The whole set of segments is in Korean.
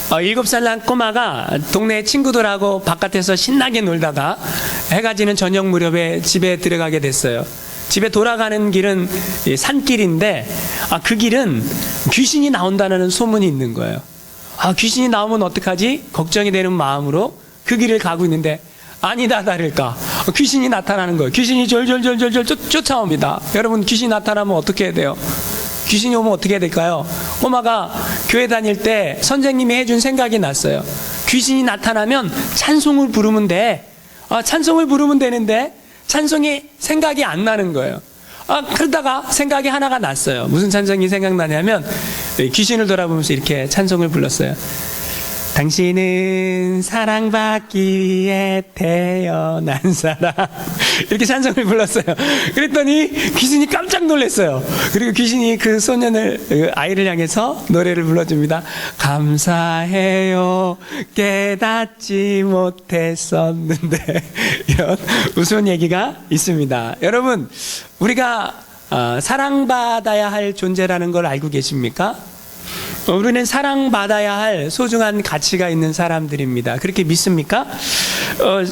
7살 난 꼬마가 동네 친구들하고 바깥에서 신나게 놀다가 해가 지는 저녁 무렵에 집에 들어가게 됐어요. 집에 돌아가는 길은 산길인데 그 길은 귀신이 나온다는 소문이 있는 거예요. 귀신이 나오면 어떡하지? 걱정이 되는 마음으로 그 길을 가고 있는데 아니다 다를까 귀신이 나타나는 거예요. 귀신이 졸졸졸졸 쫓아옵니다. 여러분, 귀신이 나타나면 어떻게 해야 돼요? 귀신이 오면 어떻게 해야 될까요? 꼬마가 교회 다닐 때 선생님이 해준 생각이 났어요. 귀신이 나타나면 찬송을 부르면 돼. 찬송을 부르면 되는데 찬송이 생각이 안 나는 거예요. 그러다가 생각이 하나가 났어요. 무슨 찬송이 생각나냐면 귀신을 돌아보면서 이렇게 찬송을 불렀어요. 당신은 사랑받기 위해 태어난 사람. 이렇게 찬송을 불렀어요. 그랬더니 귀신이 깜짝 놀랐어요. 그리고 귀신이 그 소년을, 아이를 향해서 노래를 불러줍니다. 감사해요 깨닫지 못했었는데. 이런 우스운 얘기가 있습니다. 여러분, 우리가 사랑받아야 할 존재라는 걸 알고 계십니까? 우리는 사랑받아야 할 소중한 가치가 있는 사람들입니다. 그렇게 믿습니까?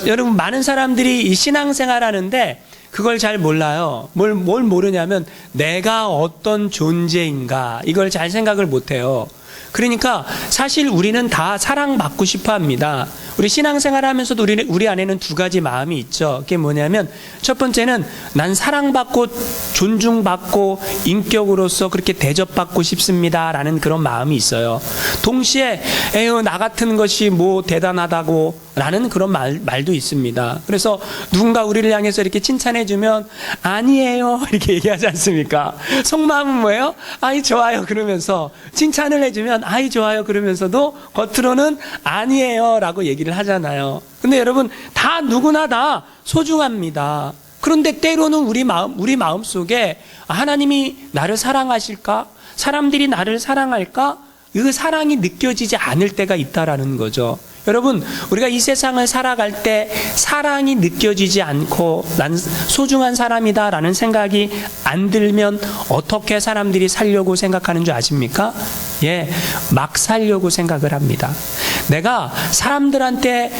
여러분, 많은 사람들이 이 신앙생활 하는데 그걸 잘 몰라요. 뭘 모르냐면 내가 어떤 존재인가, 이걸 잘 생각을 못해요. 그러니까 사실 우리는 다 사랑받고 싶어 합니다. 우리 신앙생활 하면서도 우리 안에는 두 가지 마음이 있죠. 그게 뭐냐면, 첫 번째는 난 사랑받고 존중받고 인격으로서 그렇게 대접받고 싶습니다 라는 그런 마음이 있어요. 동시에 에휴 나 같은 것이 뭐 대단하다고 라는 그런 말도 있습니다. 그래서 누군가 우리를 향해서 이렇게 칭찬해주면 아니에요 이렇게 얘기하지 않습니까? 속마음은 뭐예요? 아이 좋아요 그러면서 칭찬을 해주면 아이 좋아요 그러면서도 겉으로는 아니에요 라고 얘기를 하잖아요. 근데 여러분, 다 누구나 다 소중합니다. 그런데 때로는 우리 마음 속에 하나님이 나를 사랑하실까? 사람들이 나를 사랑할까? 그 사랑이 느껴지지 않을 때가 있다라는 거죠. 여러분, 우리가 이 세상을 살아갈 때 사랑이 느껴지지 않고 난 소중한 사람이다 라는 생각이 안 들면 어떻게 사람들이 살려고 생각하는 줄 아십니까? 막 살려고 생각을 합니다. 내가 사람들한테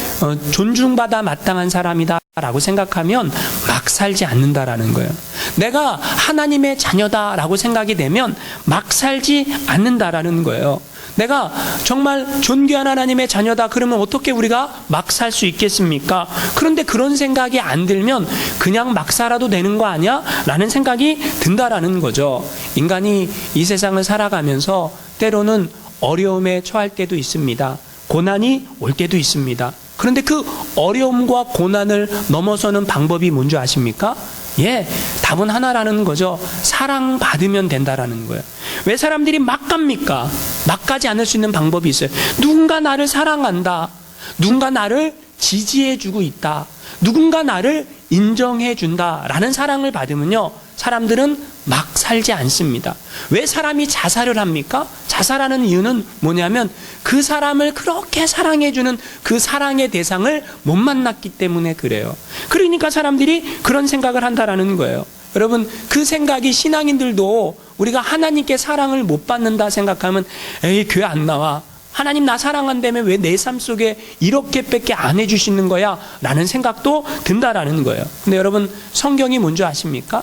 존중받아 마땅한 사람이다 라고 생각하면 막 살지 않는다라는 거예요. 내가 하나님의 자녀다라고 생각이 되면 막 살지 않는다라는 거예요. 내가 정말 존귀한 하나님의 자녀다 그러면 어떻게 우리가 막 살 수 있겠습니까? 그런데 그런 생각이 안 들면 그냥 막 살아도 되는 거 아니야? 라는 생각이 든다라는 거죠. 인간이 이 세상을 살아가면서 때로는 어려움에 처할 때도 있습니다. 고난이 올 때도 있습니다. 그런데 그 어려움과 고난을 넘어서는 방법이 뭔지 아십니까? 답은 하나라는 거죠. 사랑받으면 된다라는 거예요. 왜 사람들이 막 갑니까? 막 가지 않을 수 있는 방법이 있어요. 누군가 나를 사랑한다. 누군가 나를 지지해주고 있다. 누군가 나를 인정해준다라는 사랑을 받으면요, 사람들은 막 살지 않습니다. 왜 사람이 자살을 합니까? 자살하는 이유는 뭐냐면 그 사람을 그렇게 사랑해주는 그 사랑의 대상을 못 만났기 때문에 그래요. 그러니까 사람들이 그런 생각을 한다라는 거예요. 여러분, 그 생각이 신앙인들도 우리가 하나님께 사랑을 못 받는다 생각하면 에이 교회 안 나와. 하나님 나 사랑한다며 왜 내 삶 속에 이렇게밖에 안 해주시는 거야? 라는 생각도 든다라는 거예요. 근데 여러분, 성경이 뭔지 아십니까?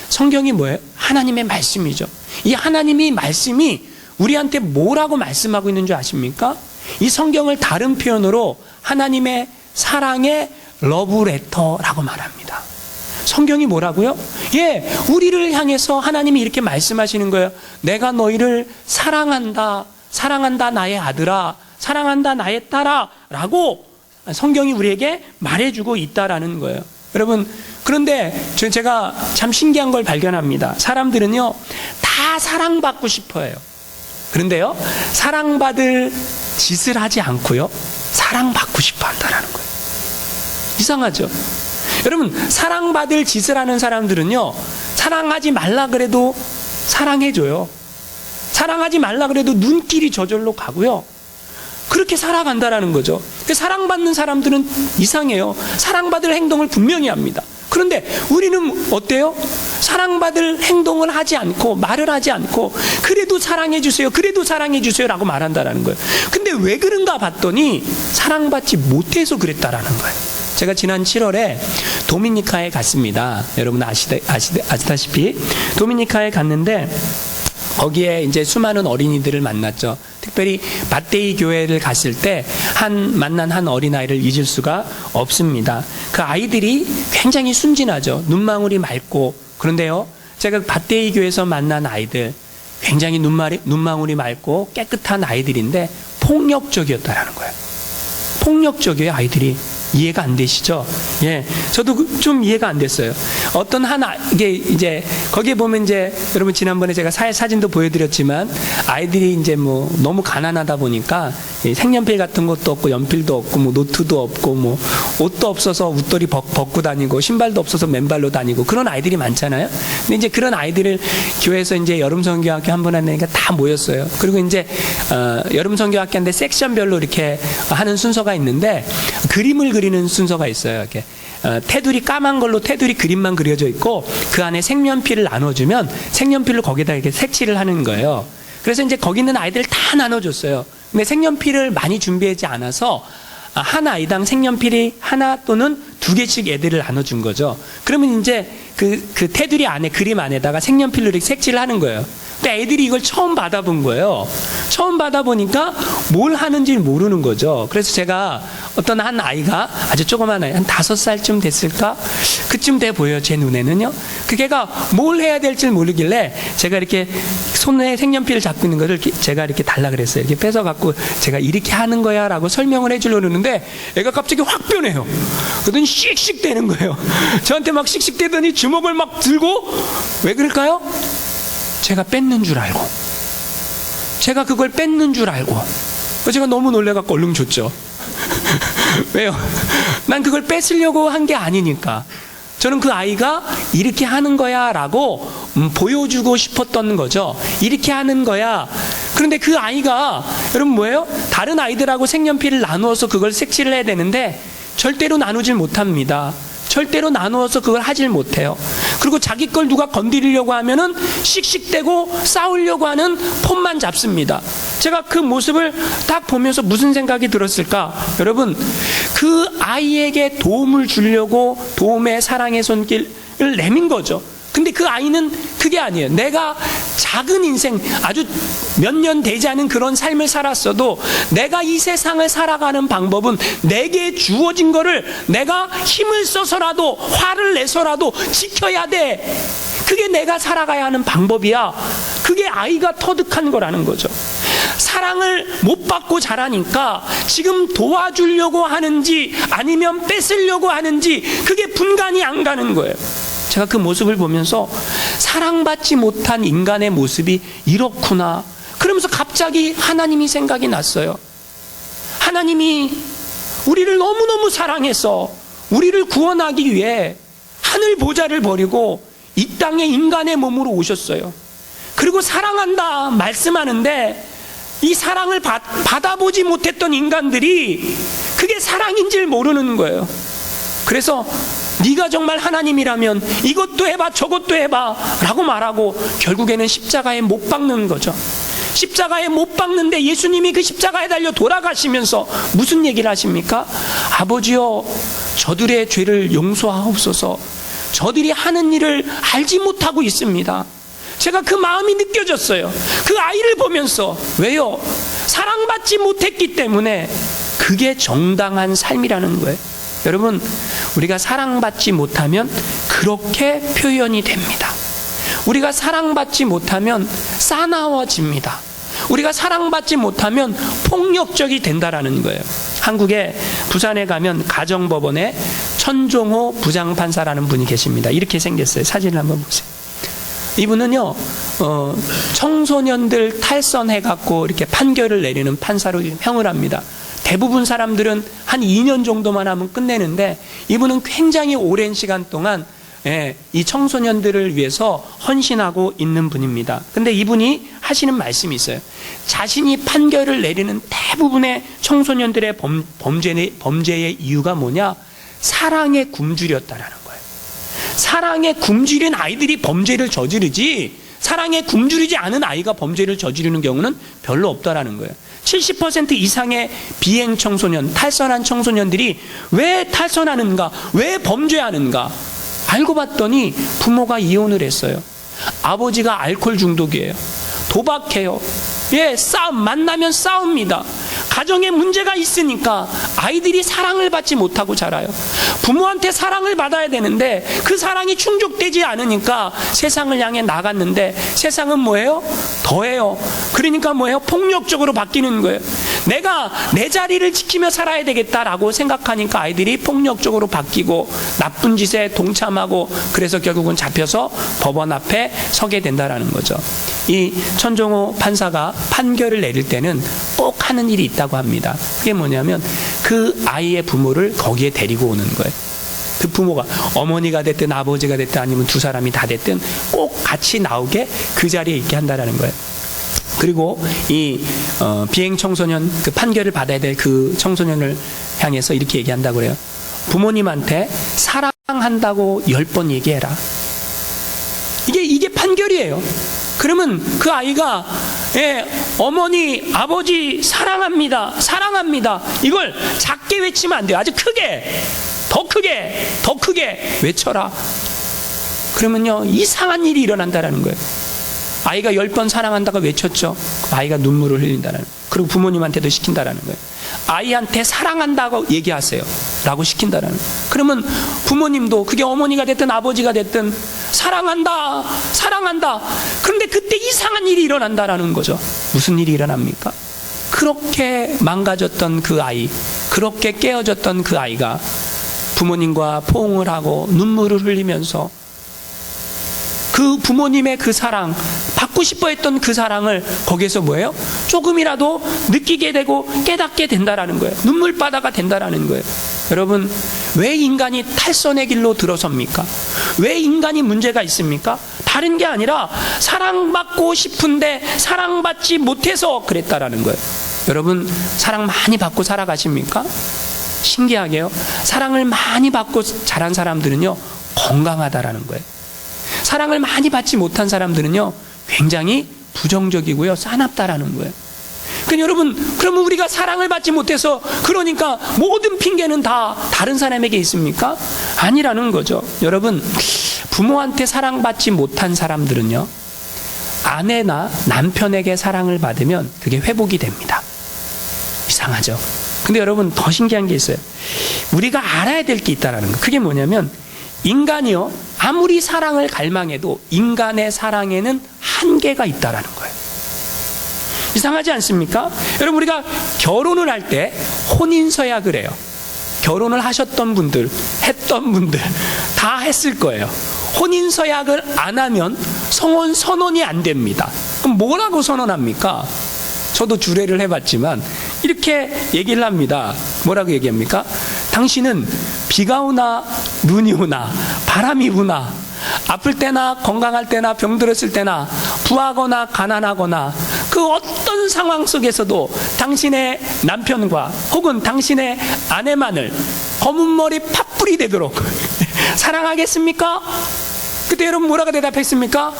성경이 뭐예요? 하나님의 말씀이죠. 이 하나님의 말씀이 우리한테 뭐라고 말씀하고 있는 줄 아십니까? 이 성경을 다른 표현으로 하나님의 사랑의 러브레터라고 말합니다. 성경이 뭐라고요? 우리를 향해서 하나님이 이렇게 말씀하시는 거예요. 내가 너희를 사랑한다. 사랑한다 나의 아들아. 사랑한다 나의 딸아. 라고 성경이 우리에게 말해주고 있다라는 거예요. 여러분, 그런데 제가 참 신기한 걸 발견합니다. 사람들은요, 다 사랑받고 싶어 해요. 그런데요, 사랑받을 짓을 하지 않고요, 사랑받고 싶어 한다라는 거예요. 이상하죠? 여러분, 사랑받을 짓을 하는 사람들은요, 사랑하지 말라 그래도 사랑해줘요. 사랑하지 말라 그래도 눈길이 저절로 가고요. 그렇게 살아간다라는 거죠. 사랑받는 사람들은 이상해요. 사랑받을 행동을 분명히 합니다. 그런데 우리는 어때요? 사랑받을 행동을 하지 않고 말을 하지 않고 그래도 사랑해 주세요. 그래도 사랑해 주세요 라고 말한다라는 거예요. 근데 왜 그런가 봤더니 사랑받지 못해서 그랬다라는 거예요. 제가 지난 7월에 도미니카에 갔습니다. 여러분 아시다시피 도미니카에 갔는데 거기에 이제 수많은 어린이들을 만났죠. 특별히 밧데이 교회를 갔을 때 만난 한 어린아이를 잊을 수가 없습니다. 그 아이들이 굉장히 순진하죠. 눈망울이 맑고. 그런데요, 제가 밧데이 교회에서 만난 아이들 굉장히 눈망울이 맑고 깨끗한 아이들인데 폭력적이었다라는 거예요. 폭력적이에요, 아이들이. 이해가 안 되시죠? 예, 저도 좀 이해가 안 됐어요. 이게 이제 거기에 보면 이제 여러분 지난번에 제가 사진도 보여드렸지만 아이들이 이제 뭐 너무 가난하다 보니까 색연필 같은 것도 없고 연필도 없고 뭐 노트도 없고 뭐 옷도 없어서 웃돌이 벗고 다니고 신발도 없어서 맨발로 다니고 그런 아이들이 많잖아요. 근데 이제 그런 아이들을 교회에서 이제 여름 성교학교 한 번 하니까 다 모였어요. 그리고 이제 여름 성교학교인데 섹션별로 이렇게 하는 순서가 있는데 그림을 그리는 순서가 있어요. 이렇게 테두리 까만 걸로 테두리 그림만 그려져 있고 그 안에 색연필을 나눠주면 색연필로 거기다 이렇게 색칠을 하는 거예요. 그래서 이제 거기 있는 아이들 다 나눠줬어요. 근데 색연필을 많이 준비하지 않아서 한 아이당 색연필이 하나 또는 두 개씩 애들을 나눠준 거죠. 그러면 이제 그 테두리 안에 그림 안에다가 색연필로 이렇게 색칠을 하는 거예요. 근데 애들이 이걸 처음 받아본 거예요. 처음 받아보니까 뭘 하는지 모르는 거죠. 그래서 제가 어떤 한 아이가 아주 조그만 아이, 한 5살쯤 됐을까? 그쯤 돼 보여요, 제 눈에는요. 그 걔가 뭘 해야 될지 모르길래 제가 이렇게 손에 색연필을 잡고 있는 거를 제가 이렇게 달라 그랬어요. 이렇게 뺏어갖고 제가 이렇게 하는 거야 라고 설명을 해주려고 하는데 애가 갑자기 확 변해요. 그러더니 씩씩 대는 거예요. 저한테 막 씩씩 대더니 주먹을 막 들고 왜 그럴까요? 제가 뺏는 줄 알고. 제가 그걸 뺏는 줄 알고. 제가 너무 놀래갖고 얼른 줬죠. 왜요? 난 그걸 뺏으려고 한 게 아니니까. 저는 그 아이가 이렇게 하는 거야 라고 보여주고 싶었던 거죠. 이렇게 하는 거야. 그런데 그 아이가 여러분 뭐예요? 다른 아이들하고 색연필을 나누어서 그걸 색칠을 해야 되는데 절대로 나누질 못합니다. 절대로 나누어서 그걸 하질 못해요. 그리고 자기 걸 누가 건드리려고 하면은 씩씩대고 싸우려고 하는 폰만 잡습니다. 제가 그 모습을 딱 보면서 무슨 생각이 들었을까? 여러분, 그 아이에게 도움을 주려고 도움의 사랑의 손길을 내민 거죠. 근데 그 아이는 그게 아니에요. 내가 작은 인생, 아주 몇 년 되지 않은 그런 삶을 살았어도 내가 이 세상을 살아가는 방법은 내게 주어진 거를 내가 힘을 써서라도 화를 내서라도 지켜야 돼. 그게 내가 살아가야 하는 방법이야. 그게 아이가 터득한 거라는 거죠. 사랑을 못 받고 자라니까 지금 도와주려고 하는지 아니면 뺏으려고 하는지 그게 분간이 안 가는 거예요. 제가 그 모습을 보면서 사랑받지 못한 인간의 모습이 이렇구나. 그러면서 갑자기 하나님이 생각이 났어요. 하나님이 우리를 너무너무 사랑해서 우리를 구원하기 위해 하늘 보좌를 버리고 이 땅에 인간의 몸으로 오셨어요. 그리고 사랑한다 말씀하는데 이 사랑을 받아보지 못했던 인간들이 그게 사랑인지를 모르는 거예요. 그래서 네가 정말 하나님이라면 이것도 해봐 저것도 해봐 라고 말하고 결국에는 십자가에 못 박는 거죠. 십자가에 못 박는데 예수님이 그 십자가에 달려 돌아가시면서 무슨 얘기를 하십니까? 아버지여 저들의 죄를 용서하옵소서. 저들이 하는 일을 알지 못하고 있습니다. 제가 그 마음이 느껴졌어요. 그 아이를 보면서. 왜요? 사랑받지 못했기 때문에 그게 정당한 삶이라는 거예요. 여러분, 우리가 사랑받지 못하면 그렇게 표현이 됩니다. 우리가 사랑받지 못하면 싸나워집니다. 우리가 사랑받지 못하면 폭력적이 된다라는 거예요. 한국에 부산에 가면 가정법원에 천종호 부장판사라는 분이 계십니다. 이렇게 생겼어요. 사진을 한번 보세요. 이분은요, 청소년들 탈선해갖고 이렇게 판결을 내리는 판사로 형을 합니다. 대부분 사람들은 한 2년 정도만 하면 끝내는데 이분은 굉장히 오랜 시간 동안 이 청소년들을 위해서 헌신하고 있는 분입니다. 근데 이분이 하시는 말씀이 있어요. 자신이 판결을 내리는 대부분의 청소년들의 범죄의 이유가 뭐냐? 사랑에 굶주렸다라는 거예요. 사랑에 굶주린 아이들이 범죄를 저지르지 사랑에 굶주리지 않은 아이가 범죄를 저지르는 경우는 별로 없다라는 거예요. 70% 이상의 비행 청소년, 탈선한 청소년들이 왜 탈선하는가, 왜 범죄하는가 알고 봤더니 부모가 이혼을 했어요. 아버지가 알코올 중독이에요. 도박해요. 만나면 싸웁니다. 가정에 문제가 있으니까 아이들이 사랑을 받지 못하고 자라요. 부모한테 사랑을 받아야 되는데 그 사랑이 충족되지 않으니까 세상을 향해 나갔는데 세상은 뭐예요? 더해요. 그러니까 뭐예요? 폭력적으로 바뀌는 거예요. 내가 내 자리를 지키며 살아야 되겠다라고 생각하니까 아이들이 폭력적으로 바뀌고 나쁜 짓에 동참하고 그래서 결국은 잡혀서 법원 앞에 서게 된다라는 거죠. 이 천정호 판사가 판결을 내릴 때는 꼭 하는 일이 있다고 합니다. 그게 뭐냐면 그 아이의 부모를 거기에 데리고 오는 거예요. 그 부모가 어머니가 됐든 아버지가 됐든 아니면 두 사람이 다 됐든 꼭 같이 나오게 그 자리에 있게 한다라는 거예요. 그리고 이 비행 청소년 그 판결을 받아야 될 그 청소년을 향해서 이렇게 얘기한다고 그래요. 부모님한테 사랑한다고 10번 얘기해라. 이게 판결이에요. 그러면 그 아이가 어머니, 아버지 사랑합니다. 사랑합니다. 이걸 작게 외치면 안 돼요. 아주 크게, 더 크게, 더 크게 외쳐라. 그러면요, 이상한 일이 일어난다는 거예요. 아이가 10번 사랑한다고 외쳤죠. 아이가 눈물을 흘린다는 거예요. 그리고 부모님한테도 시킨다는 거예요. 아이한테 사랑한다고 얘기하세요 라고 시킨다는 거예요. 그러면 부모님도 그게 어머니가 됐든 아버지가 됐든 사랑한다, 사랑한다. 그런데 그때 이상한 일이 일어난다는 거죠. 무슨 일이 일어납니까? 그렇게 망가졌던 그 아이, 그렇게 깨어졌던 그 아이가 부모님과 포옹을 하고 눈물을 흘리면서 그 부모님의 그 사랑, 받고 싶어 했던 그 사랑을 거기에서 뭐예요? 조금이라도 느끼게 되고 깨닫게 된다라는 거예요. 눈물바다가 된다라는 거예요. 여러분, 왜 인간이 탈선의 길로 들어섭니까? 왜 인간이 문제가 있습니까? 다른 게 아니라 사랑받고 싶은데 사랑받지 못해서 그랬다라는 거예요. 여러분, 사랑 많이 받고 살아가십니까? 신기하게요, 사랑을 많이 받고 자란 사람들은요 건강하다라는 거예요. 사랑을 많이 받지 못한 사람들은요 굉장히 부정적이고요 싸납다라는 거예요. 그러니까 여러분, 그러면 우리가 사랑을 받지 못해서 그러니까 모든 핑계는 다 다른 사람에게 있습니까? 아니라는 거죠. 여러분, 부모한테 사랑받지 못한 사람들은요 아내나 남편에게 사랑을 받으면 그게 회복이 됩니다. 이상하죠? 근데 여러분, 더 신기한 게 있어요. 우리가 알아야 될 게 있다는 거. 그게 뭐냐면 인간이요 아무리 사랑을 갈망해도 인간의 사랑에는 한계가 있다는 거예요. 이상하지 않습니까? 여러분, 우리가 결혼을 할 때 혼인서약을 해요. 결혼을 하셨던 분들, 했던 분들 다 했을 거예요. 혼인서약을 안 하면 성혼 선언이 안 됩니다. 그럼 뭐라고 선언합니까? 저도 주례를 해봤지만 이렇게 얘기를 합니다. 뭐라고 얘기합니까? 당신은 비가 오나 눈이 오나 바람이 부나 아플 때나 건강할 때나 병들었을 때나 부하거나 가난하거나 그 어떤 상황 속에서도 당신의 남편과 혹은 당신의 아내만을 검은 머리 팥불이 되도록 사랑하겠습니까? 그때 여러분 뭐라고 대답했습니까?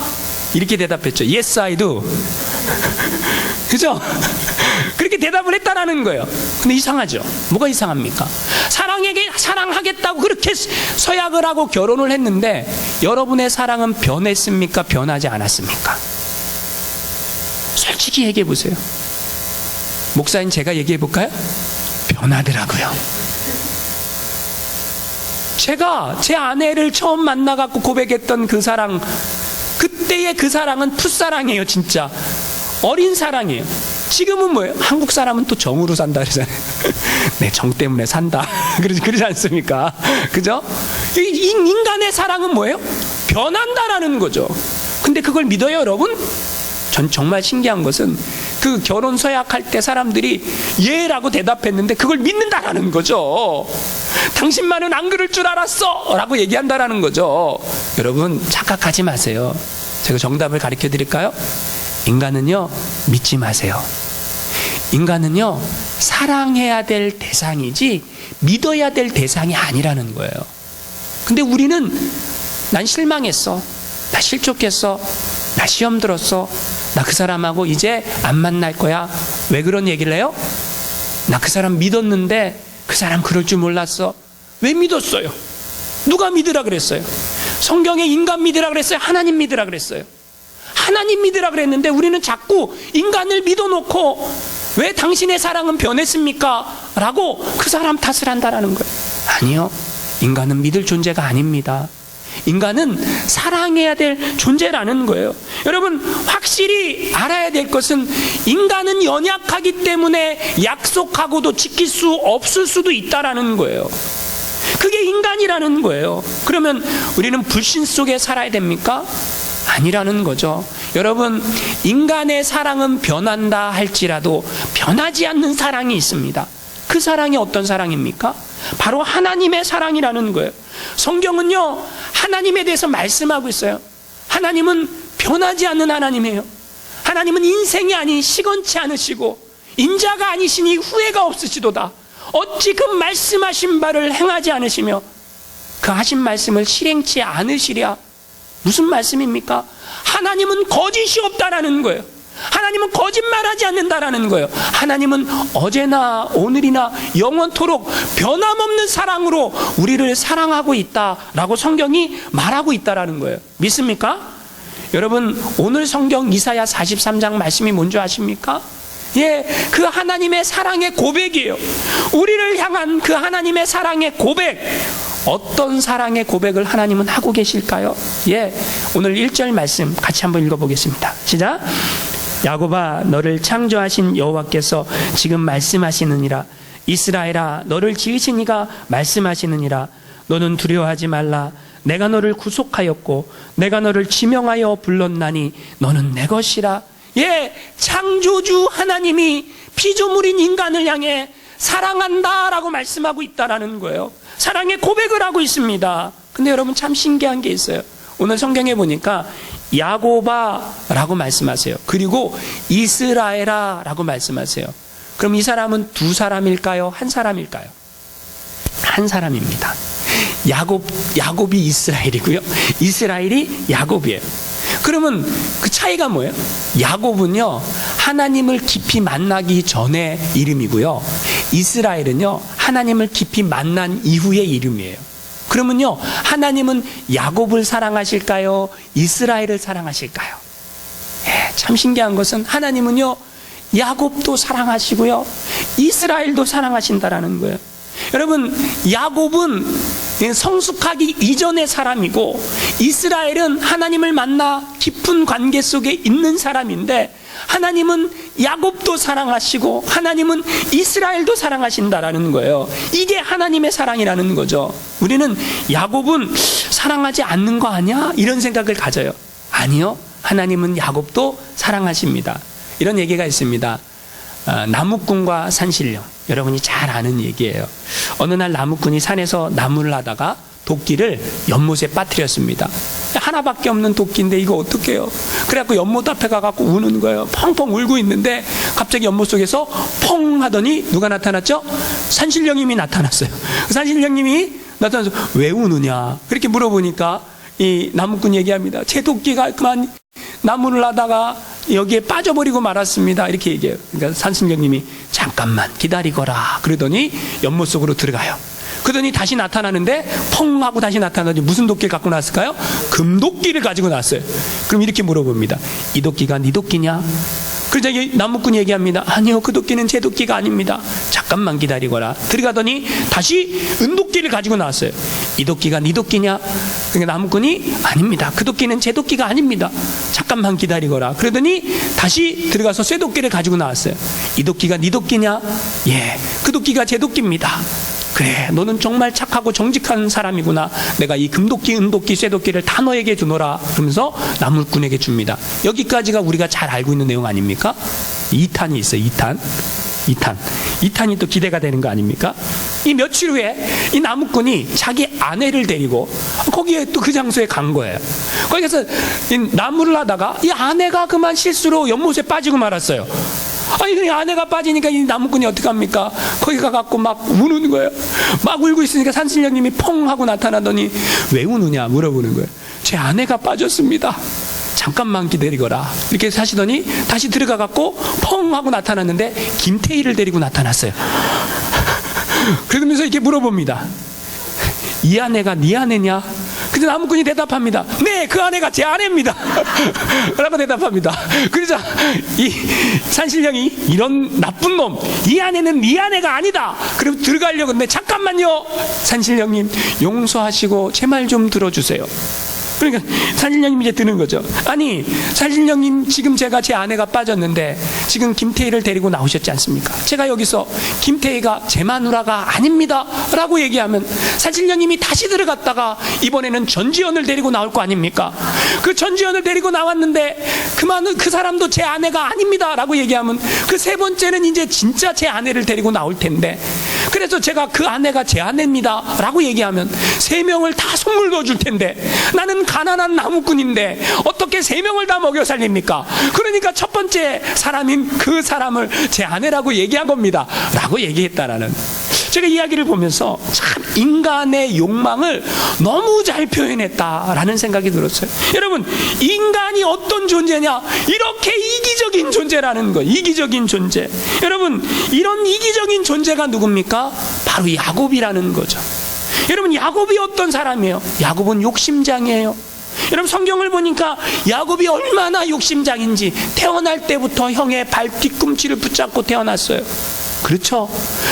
이렇게 대답했죠. Yes, I do. 그죠? 그렇게 대답을 했다라는 거예요. 근데 이상하죠? 뭐가 이상합니까? 사랑하겠다고 그렇게 서약을 하고 결혼을 했는데 여러분의 사랑은 변했습니까? 변하지 않았습니까? 솔직히 얘기해 보세요. 목사님, 제가 얘기해 볼까요? 변하더라고요. 제가 제 아내를 처음 만나갖고 고백했던 그 사랑, 그때의 그 사랑은 풋사랑이에요. 진짜 어린 사랑이에요. 지금은 뭐예요? 한국 사람은 또 정으로 산다 그러잖아요. 내 정 때문에 산다. 그러지 않습니까? 그죠? 인간의 사랑은 뭐예요? 변한다라는 거죠. 근데 그걸 믿어요, 여러분? 전 정말 신기한 것은 그 결혼 서약할 때 사람들이 예라고 대답했는데 그걸 믿는다라는 거죠. 당신만은 안 그럴 줄 알았어 라고 얘기한다라는 거죠. 여러분, 착각하지 마세요. 제가 정답을 가르쳐 드릴까요? 인간은요 믿지 마세요. 인간은요 사랑해야 될 대상이지 믿어야 될 대상이 아니라는 거예요. 근데 우리는 난 실망했어, 나 실족했어, 나 시험 들었어. 나 그 사람하고 이제 안 만날 거야. 왜 그런 얘기를 해요? 나 그 사람 믿었는데 그 사람 그럴 줄 몰랐어. 왜 믿었어요? 누가 믿으라 그랬어요? 성경에 인간 믿으라 그랬어요? 하나님 믿으라 그랬어요? 하나님 믿으라 그랬는데 우리는 자꾸 인간을 믿어놓고 왜 당신의 사랑은 변했습니까? 라고 그 사람 탓을 한다라는 거예요. 아니요, 인간은 믿을 존재가 아닙니다. 인간은 사랑해야 될 존재라는 거예요. 여러분, 확실히 알아야 될 것은 인간은 연약하기 때문에 약속하고도 지킬 수 없을 수도 있다라는 거예요. 그게 인간이라는 거예요. 그러면 우리는 불신 속에 살아야 됩니까? 아니라는 거죠. 여러분, 인간의 사랑은 변한다 할지라도 변하지 않는 사랑이 있습니다. 그 사랑이 어떤 사랑입니까? 바로 하나님의 사랑이라는 거예요. 성경은요, 하나님에 대해서 말씀하고 있어요. 하나님은 변하지 않는 하나님이에요. 하나님은 인생이 아닌 시건치 않으시고 인자가 아니시니 후회가 없으시도다. 어찌 그 말씀하신 바를 행하지 않으시며 그 하신 말씀을 실행치 않으시랴. 무슨 말씀입니까? 하나님은 거짓이 없다라는 거예요. 하나님은 거짓말하지 않는다라는 거예요. 하나님은 어제나 오늘이나 영원토록 변함없는 사랑으로 우리를 사랑하고 있다라고 성경이 말하고 있다라는 거예요. 믿습니까? 여러분, 오늘 성경 이사야 43장 말씀이 뭔지 아십니까? 예, 그 하나님의 사랑의 고백이에요. 우리를 향한 그 하나님의 사랑의 고백. 어떤 사랑의 고백을 하나님은 하고 계실까요? 예, 오늘 1절 말씀 같이 한번 읽어보겠습니다. 시작. 야곱아, 너를 창조하신 여호와께서 지금 말씀하시느니라. 이스라엘아, 너를 지으신 이가 말씀하시느니라. 너는 두려워하지 말라. 내가 너를 구속하였고 내가 너를 지명하여 불렀나니 너는 내 것이라. 예, 창조주 하나님이 피조물인 인간을 향해 사랑한다라고 말씀하고 있다라는 거예요. 사랑의 고백을 하고 있습니다. 근데 여러분, 참 신기한 게 있어요. 오늘 성경에 보니까 야곱아라고 말씀하세요. 그리고 이스라엘아라고 말씀하세요. 그럼 이 사람은 두 사람일까요? 한 사람일까요? 한 사람입니다. 야곱이 이스라엘이고요, 이스라엘이 야곱이에요. 그러면 그 차이가 뭐예요? 야곱은요, 하나님을 깊이 만나기 전의 이름이고요, 이스라엘은요, 하나님을 깊이 만난 이후의 이름이에요. 그러면요, 하나님은 야곱을 사랑하실까요? 이스라엘을 사랑하실까요? 예, 참 신기한 것은 하나님은요, 야곱도 사랑하시고요, 이스라엘도 사랑하신다라는 거예요. 여러분, 야곱은 성숙하기 이전의 사람이고 이스라엘은 하나님을 만나 깊은 관계 속에 있는 사람인데, 하나님은 야곱도 사랑하시고 하나님은 이스라엘도 사랑하신다라는 거예요. 이게 하나님의 사랑이라는 거죠. 우리는 야곱은 사랑하지 않는 거 아니야? 이런 생각을 가져요. 아니요, 하나님은 야곱도 사랑하십니다. 이런 얘기가 있습니다. 나무꾼과 산신령, 여러분이 잘 아는 얘기예요. 어느 날 나무꾼이 산에서 나무를 하다가 도끼를 연못에 빠뜨렸습니다. 하나밖에 없는 도끼인데 이거 어떡해요? 그래갖고 연못 앞에 가갖고 우는 거예요. 펑펑 울고 있는데 갑자기 연못 속에서 펑 하더니 누가 나타났죠? 산신령님이 나타났어요. 산신령님이 나타나서 왜 우느냐 그렇게 물어보니까 이 나무꾼 얘기합니다. 제 도끼가 그만 나무를 하다가 여기에 빠져버리고 말았습니다. 이렇게 얘기해요. 그러니까 산신령님이 잠깐만 기다리거라 그러더니 연못 속으로 들어가요. 그러더니 다시 나타나는데 펑 하고 다시 나타나더니 무슨 도끼를 갖고 나왔을까요? 금도끼를 가지고 나왔어요. 그럼 이렇게 물어봅니다. 이 도끼가 네 도끼냐? 그러자 나무꾼이 얘기합니다. 아니요, 그 도끼는 제 도끼가 아닙니다. 잠깐만 기다리거라. 들어가더니 다시 은도끼를 가지고 나왔어요. 이 도끼가 네 도끼냐? 그러니까 나무꾼이 아닙니다. 그 도끼는 제 도끼가 아닙니다. 잠깐만 기다리거라. 그러더니 다시 들어가서 쇠도끼를 가지고 나왔어요. 이 도끼가 네 도끼냐? 예, 그 도끼가 제 도끼입니다. 그래, 너는 정말 착하고 정직한 사람이구나. 내가 이 금도끼, 은도끼, 쇠도끼를 다 너에게 주노라. 그러면서 나무꾼에게 줍니다. 여기까지가 우리가 잘 알고 있는 내용 아닙니까? 2탄이 있어요. 2탄이 또 기대가 되는 거 아닙니까? 이 며칠 후에 이 나무꾼이 자기 아내를 데리고 거기에 또 그 장소에 간 거예요. 거기서 나무를 하다가 이 아내가 그만 실수로 연못에 빠지고 말았어요. 아니, 그 아내가 빠지니까 이 나무꾼이 어떡합니까? 거기 가갖고 막 우는 거예요. 막 울고 있으니까 산신령님이 펑 하고 나타나더니 왜 우느냐 물어보는 거예요. 제 아내가 빠졌습니다. 잠깐만 기다리거라 이렇게 하시더니 다시 들어가 갖고 펑 하고 나타났는데 김태희를 데리고 나타났어요. 그러면서 이렇게 물어봅니다. 이 아내가 네 아내냐? 근데 나무꾼이 대답합니다. 네, 그 아내가 제 아내입니다. 라고 대답합니다. 그러자 이 산신령이 이런 나쁜 놈, 이 아내는 네 아내가 아니다. 그럼 들어가려고 했는데 잠깐만요. 산신령님 용서하시고 제 말 좀 들어주세요. 그러니까 산신령님이 이제 드는 거죠. 아니, 산신령님 지금 제가 제 아내가 빠졌는데 지금 김태희를 데리고 나오셨지 않습니까? 제가 여기서 김태희가 제 마누라가 아닙니다 라고 얘기하면 산신령님이 다시 들어갔다가 이번에는 전지현을 데리고 나올 거 아닙니까? 그 전지현을 데리고 나왔는데 그 사람도 제 아내가 아닙니다 라고 얘기하면 그 세 번째는 이제 진짜 제 아내를 데리고 나올 텐데, 그래서 제가 그 아내가 제 아내입니다 라고 얘기하면 세 명을 다 선물 넣어줄 텐데 나는 가난한 나무꾼인데 어떻게 세 명을 다 먹여 살립니까? 그러니까 첫 번째 사람인 그 사람을 제 아내라고 얘기한 겁니다 라고 얘기했다라는, 제가 이야기를 보면서 참 인간의 욕망을 너무 잘 표현했다라는 생각이 들었어요. 여러분, 인간이 어떤 존재냐? 이렇게 이기적인 존재라는 거예요. 이기적인 존재. 여러분, 이런 이기적인 존재가 누굽니까? 바로 야곱이라는 거죠. 여러분, 야곱이 어떤 사람이에요? 야곱은 욕심장이에요. 여러분, 성경을 보니까 야곱이 얼마나 욕심장인지 태어날 때부터 형의 발 뒤꿈치를 붙잡고 태어났어요. 그렇죠?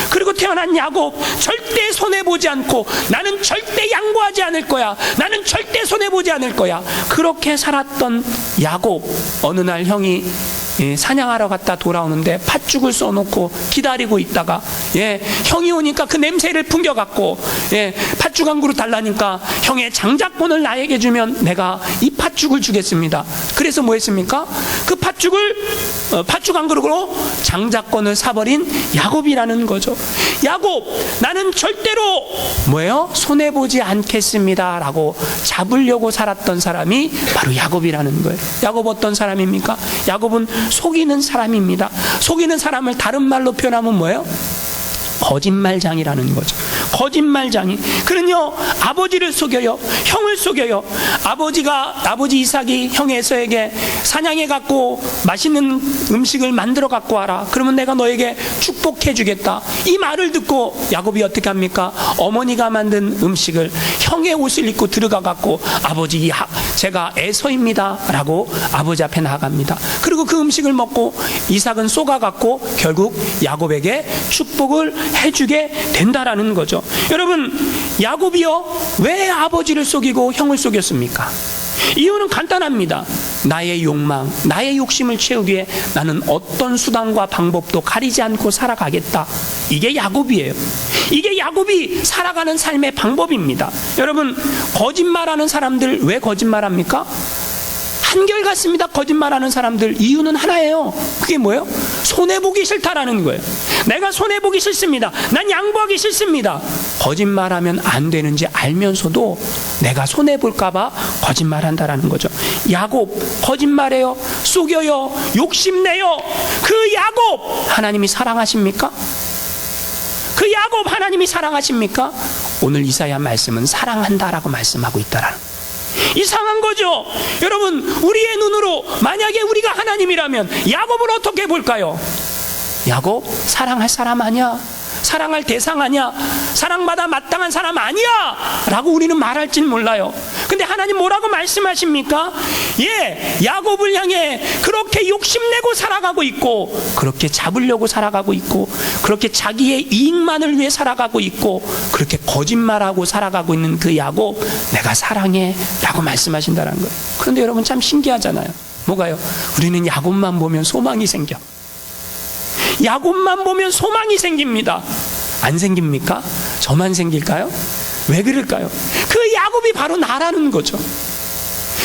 그리고 태어난 야곱, 절대 손해보지 않고 나는 절대 양보하지 않을 거야, 나는 절대 손해보지 않을 거야, 그렇게 살았던 야곱, 어느 날 형이 사냥하러 갔다 돌아오는데 팥죽을 써놓고 기다리고 있다가 형이 오니까 그 냄새를 풍겨갖고 팥죽 한 그릇 달라니까 형의 장자권을 나에게 주면 내가 이 팥죽을 주겠습니다. 그래서 뭐 했습니까? 그 팥죽 한 그릇으로 장자권을 사버린 야곱이라는 거죠. 야곱, 나는 절대로 뭐예요? 손해보지 않겠습니다 라고 잡으려고 살았던 사람이 바로 야곱이라는 거예요. 야곱 어떤 사람입니까? 야곱은 속이는 사람입니다. 속이는 사람을 다른 말로 표현하면 뭐예요? 거짓말장이라는 거죠. 거짓말장이. 그는요, 아버지를 속여요. 형을 속여요. 아버지 이삭이 형 에서에게 사냥해 갖고 맛있는 음식을 만들어 갖고 와라. 그러면 내가 너에게 축복해 주겠다. 이 말을 듣고 야곱이 어떻게 합니까? 어머니가 만든 음식을 형의 옷을 입고 들어가 갖고 아버지, 제가 에서입니다 라고 아버지 앞에 나갑니다. 그리고 그 음식을 먹고 이삭은 쏘가 갖고 결국 야곱에게 축복을 해주게 된다라는 거죠. 여러분, 야곱이요, 왜 아버지를 속이고 형을 속였습니까? 이유는 간단합니다. 나의 욕망, 나의 욕심을 채우기 위해 나는 어떤 수단과 방법도 가리지 않고 살아가겠다. 이게 야곱이에요. 이게 야곱이 살아가는 삶의 방법입니다. 여러분, 거짓말하는 사람들 왜 거짓말합니까? 한결같습니다. 거짓말하는 사람들 이유는 하나예요. 그게 뭐예요? 손해보기 싫다라는 거예요. 내가 손해보기 싫습니다. 난 양보하기 싫습니다. 거짓말하면 안 되는지 알면서도 내가 손해볼까봐 거짓말한다라는 거죠. 야곱 거짓말해요, 속여요, 욕심내요. 그 야곱 하나님이 사랑하십니까? 그 야곱 하나님이 사랑하십니까? 오늘 이사야 말씀은 사랑한다라고 말씀하고 있다라는 거예요. 이상한 거죠. 여러분, 우리의 눈으로 만약에 우리가 하나님이라면 야곱을 어떻게 볼까요? 야곱 사랑할 사람 아니야, 사랑할 대상 아니야, 사랑받아 마땅한 사람 아니야 라고 우리는 말할진 몰라요. 근데 하나님 뭐라고 말씀하십니까? 야곱을 향해 그렇게 욕심내고 살아가고 있고, 그렇게 잡으려고 살아가고 있고, 그렇게 자기의 이익만을 위해 살아가고 있고, 그렇게 거짓말하고 살아가고 있는 그 야곱 내가 사랑해 라고 말씀하신다는 거예요. 그런데 여러분, 참 신기하잖아요. 뭐가요? 우리는 야곱만 보면 소망이 생겨. 야곱만 보면 소망이 생깁니다. 안 생깁니까? 저만 생길까요? 왜 그럴까요? 그 야곱이 바로 나라는 거죠.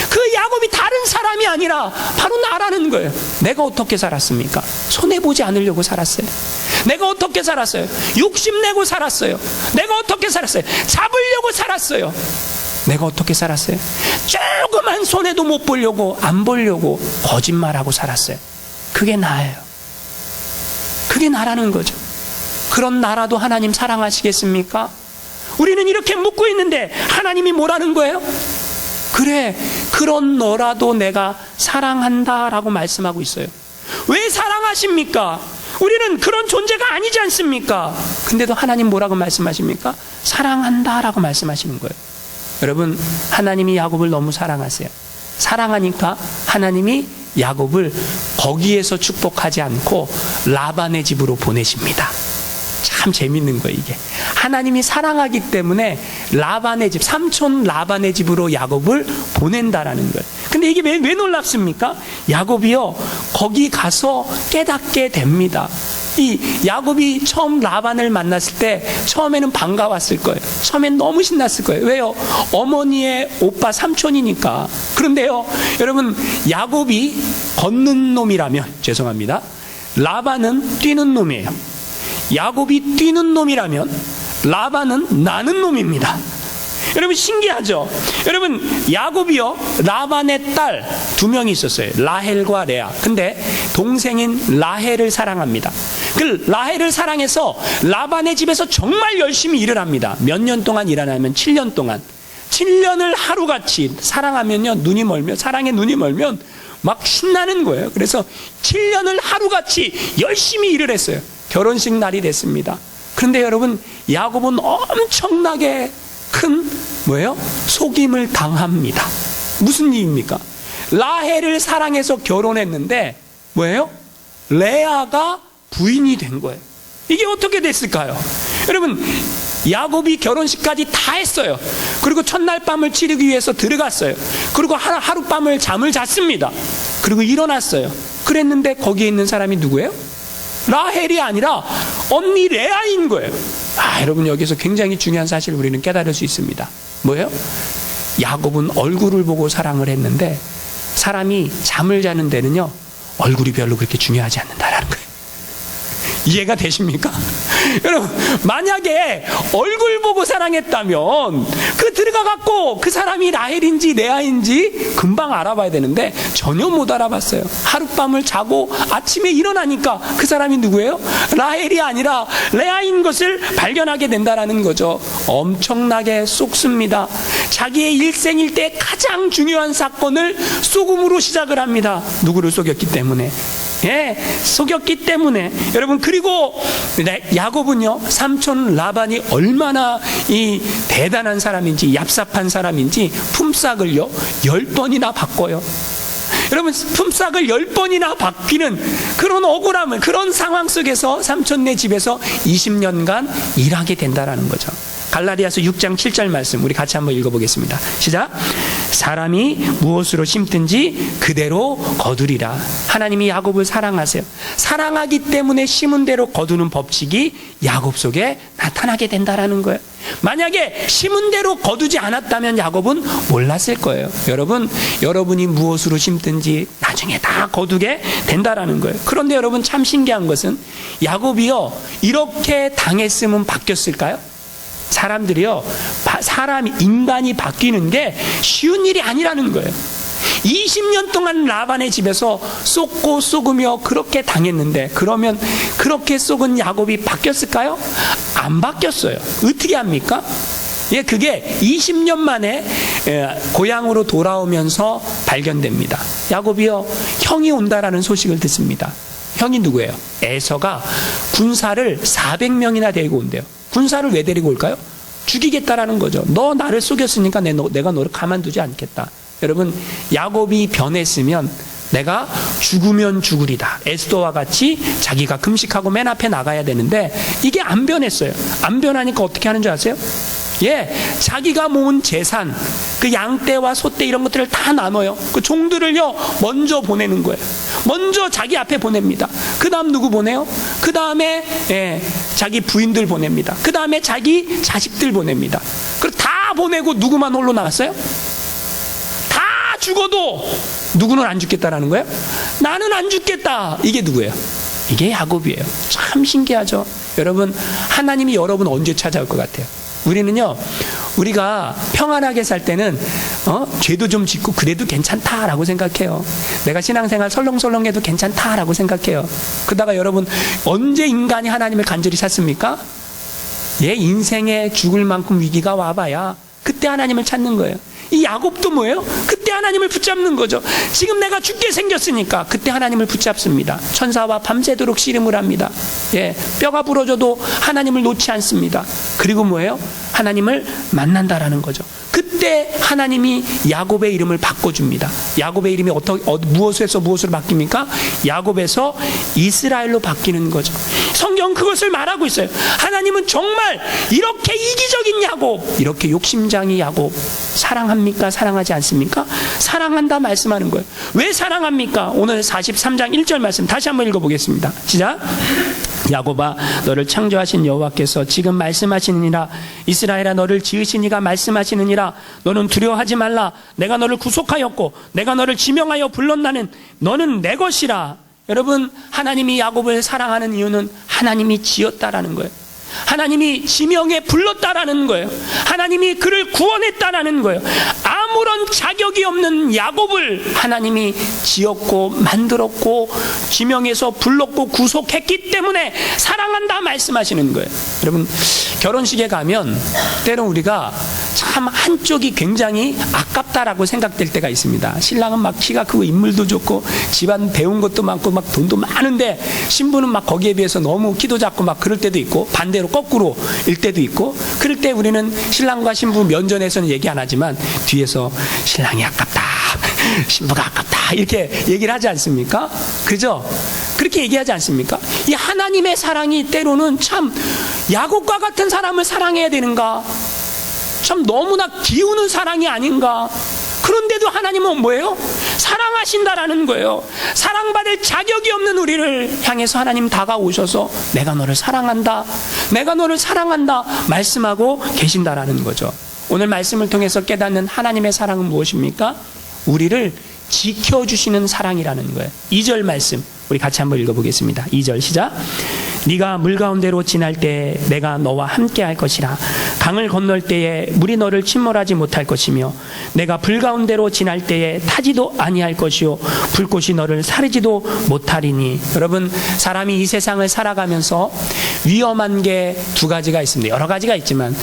그 야곱이 다른 사람이 아니라 바로 나라는 거예요. 내가 어떻게 살았습니까? 손해보지 않으려고 살았어요. 내가 어떻게 살았어요? 욕심내고 살았어요. 내가 어떻게 살았어요? 잡으려고 살았어요. 내가 어떻게 살았어요? 조그만 손해도 못 보려고, 안 보려고 거짓말하고 살았어요. 그게 나예요. 그게 나라는 거죠. 그런 나라도 하나님 사랑하시겠습니까? 우리는 이렇게 묻고 있는데 하나님이 뭐라는 거예요? 그래, 그런 너라도 내가 사랑한다라고 말씀하고 있어요. 왜 사랑하십니까? 우리는 그런 존재가 아니지 않습니까? 근데도 하나님 뭐라고 말씀하십니까? 사랑한다라고 말씀하시는 거예요. 여러분, 하나님이 야곱을 너무 사랑하세요. 사랑하니까 하나님이 야곱을 거기에서 축복하지 않고 라반의 집으로 보내십니다. 참 재밌는 거예요, 이게. 하나님이 사랑하기 때문에 라반의 집, 삼촌 라반의 집으로 야곱을 보낸다라는 거예요. 근데 이게 왜 놀랍습니까? 야곱이요, 거기 가서 깨닫게 됩니다. 이 야곱이 처음 라반을 만났을 때 처음에는 반가웠을 거예요. 처음엔 너무 신났을 거예요. 왜요? 어머니의 오빠 삼촌이니까. 그런데요, 여러분, 야곱이 걷는 놈이라면, 죄송합니다, 라반은 뛰는 놈이에요. 야곱이 뛰는 놈이라면 라반은 나는 놈입니다. 여러분, 신기하죠? 여러분, 야곱이요, 라반의 딸 2명이 있었어요. 라헬과 레아. 근데 동생인 라헬을 사랑합니다. 그 라헬을 사랑해서 라반의 집에서 정말 열심히 일을 합니다. 몇 년 동안 일하냐면 7년 동안. 7년을 하루같이 사랑하면요, 눈이 멀면, 사랑에 눈이 멀면 막 신나는 거예요. 그래서 7년을 하루같이 열심히 일을 했어요. 결혼식 날이 됐습니다. 그런데 여러분, 야곱은 엄청나게 큰 뭐예요? 속임을 당합니다. 무슨 일입니까? 라헬을 사랑해서 결혼했는데 뭐예요? 레아가 부인이 된 거예요. 이게 어떻게 됐을까요? 여러분, 야곱이 결혼식까지 다 했어요. 그리고 첫날 밤을 치르기 위해서 들어갔어요. 그리고 하룻밤을 잠을 잤습니다. 그리고 일어났어요. 그랬는데 거기에 있는 사람이 누구예요? 라헬이 아니라 언니 레아인 거예요. 여러분, 여기서 굉장히 중요한 사실을 우리는 깨달을 수 있습니다. 뭐예요? 야곱은 얼굴을 보고 사랑을 했는데 사람이 잠을 자는 데는요, 얼굴이 별로 그렇게 중요하지 않는다라는 거예요. 이해가 되십니까? 여러분, 만약에 얼굴 보고 사랑했다면 들어가갖고 그 사람이 라헬인지 레아인지 금방 알아봐야 되는데 전혀 못 알아봤어요. 하룻밤을 자고 아침에 일어나니까 그 사람이 누구예요? 라헬이 아니라 레아인 것을 발견하게 된다라는 거죠. 엄청나게 속습니다. 자기의 일생일 때 가장 중요한 사건을 속음으로 시작을 합니다. 누구를 속였기 때문에. 속였기 때문에. 여러분, 그리고 야곱은요, 삼촌 라반이 얼마나 이 대단한 사람인지, 얍삽한 사람인지 품삯을요 10번이나 바꿔요. 여러분, 품삯을 10번이나 바뀌는 그런 억울함을, 그런 상황 속에서 삼촌네 집에서 20년간 일하게 된다라는 거죠. 갈라디아서 6장 7절 말씀 우리 같이 한번 읽어보겠습니다. 시작. 사람이 무엇으로 심든지 그대로 거두리라. 하나님이 야곱을 사랑하세요. 사랑하기 때문에 심은 대로 거두는 법칙이 야곱 속에 나타나게 된다라는 거예요. 만약에 심은 대로 거두지 않았다면 야곱은 몰랐을 거예요. 여러분, 여러분이 무엇으로 심든지 나중에 다 거두게 된다라는 거예요. 그런데 여러분, 참 신기한 것은 야곱이요, 이렇게 당했으면 바뀌었을까요? 사람들이요, 인간이 바뀌는 게 쉬운 일이 아니라는 거예요. 20년 동안 라반의 집에서 쏟고 쏟으며 그렇게 당했는데, 그러면 그렇게 쏟은 야곱이 바뀌었을까요? 안 바뀌었어요. 어떻게 합니까? 그게 20년 만에 고향으로 돌아오면서 발견됩니다. 야곱이요, 형이 온다라는 소식을 듣습니다. 형이 누구예요? 에서가 군사를 400명이나 데리고 온대요. 군사를 왜 데리고 올까요? 죽이겠다라는 거죠. 너 나를 속였으니까 내가 너를 가만두지 않겠다. 여러분, 야곱이 변했으면 내가 죽으면 죽으리다. 에스더와 같이 자기가 금식하고 맨 앞에 나가야 되는데 이게 안 변했어요. 안 변하니까 어떻게 하는 줄 아세요? 자기가 모은 재산, 그 양떼와 소떼 이런 것들을 다 나눠요. 그 종들을요 먼저 보내는 거예요. 먼저 자기 앞에 보냅니다. 그 다음 누구 보내요? 그 다음에 자기 부인들 보냅니다. 그 다음에 자기 자식들 보냅니다. 그리고 다 보내고 누구만 홀로 나갔어요? 다 죽어도 누구는 안 죽겠다라는 거예요? 나는 안 죽겠다. 이게 누구예요? 이게 야곱이에요. 참 신기하죠? 여러분, 하나님이 여러분 언제 찾아올 것 같아요? 우리는요, 우리가 평안하게 살 때는 죄도 좀 짓고 그래도 괜찮다라고 생각해요. 내가 신앙생활 설렁설렁해도 괜찮다라고 생각해요. 그러다가 여러분, 언제 인간이 하나님을 간절히 찾습니까? 인생에 죽을 만큼 위기가 와봐야 그때 하나님을 찾는 거예요. 이 야곱도 뭐예요? 그때 하나님을 붙잡는 거죠. 지금 내가 죽게 생겼으니까 그때 하나님을 붙잡습니다. 천사와 밤새도록 씨름을 합니다. 예, 뼈가 부러져도 하나님을 놓지 않습니다. 그리고 뭐예요? 하나님을 만난다라는 거죠. 그때 하나님이 야곱의 이름을 바꿔줍니다. 야곱의 이름이 무엇에서 무엇으로 바뀝니까? 야곱에서 이스라엘로 바뀌는 거죠. 성경은 그것을 말하고 있어요. 하나님은 정말 이렇게 이기적인 야곱, 이렇게 욕심장이 야곱 사랑합니까? 사랑하지 않습니까? 사랑한다 말씀하는 거예요. 왜 사랑합니까? 오늘 43장 1절 말씀 다시 한번 읽어보겠습니다. 시작. 야곱아, 너를 창조하신 여호와께서 지금 말씀하시느니라. 이스라엘아, 너를 지으신 이가 말씀하시느니라. 너는 두려워하지 말라. 내가 너를 구속하였고 내가 너를 지명하여 불렀나는 너는 내 것이라. 여러분, 하나님이 야곱을 사랑하는 이유는 하나님이 지었다라는 거예요. 하나님이 지명에 불렀다라는 거예요. 하나님이 그를 구원했다라는 거예요. 아무런 자격이 없는 야곱을 하나님이 지었고 만들었고 지명에서 불렀고 구속했기 때문에 사랑한다 말씀하시는 거예요. 여러분, 결혼식에 가면 때로 우리가 참 한쪽이 굉장히 아깝다라고 생각될 때가 있습니다. 신랑은 막 키가 크고 인물도 좋고 집안 배운 것도 많고 막 돈도 많은데 신부는 막 거기에 비해서 너무 키도 작고 막 그럴 때도 있고, 반대로 거꾸로일 때도 있고, 그럴 때 우리는 신랑과 신부 면전에서는 얘기 안 하지만 뒤에서 신랑이 아깝다, 신부가 아깝다 이렇게 얘기를 하지 않습니까? 그죠? 그렇게 얘기하지 않습니까? 이 하나님의 사랑이 때로는 참 야곱과 같은 사람을 사랑해야 되는가? 참 너무나 기우는 사랑이 아닌가? 그런데도 하나님은 뭐예요? 사랑하신다라는 거예요. 사랑받을 자격이 없는 우리를 향해서 하나님 다가오셔서 내가 너를 사랑한다, 내가 너를 사랑한다 말씀하고 계신다라는 거죠. 오늘 말씀을 통해서 깨닫는 하나님의 사랑은 무엇입니까? 우리를 지켜주시는 사랑이라는 거예요. 2절 말씀 우리 같이 한번 읽어보겠습니다. 2절 시작. 네가 물 가운데로 지날 때 내가 너와 함께 할 것이라. 강을 건널 때에 물이 너를 침몰하지 못할 것이며 내가 불 가운데로 지날 때에 타지도 아니할 것이요 불꽃이 너를 사르지도 못하리니. 여러분, 사람이 이 세상을 살아가면서 위험한 게 두 가지가 있습니다. 여러 가지가 있지만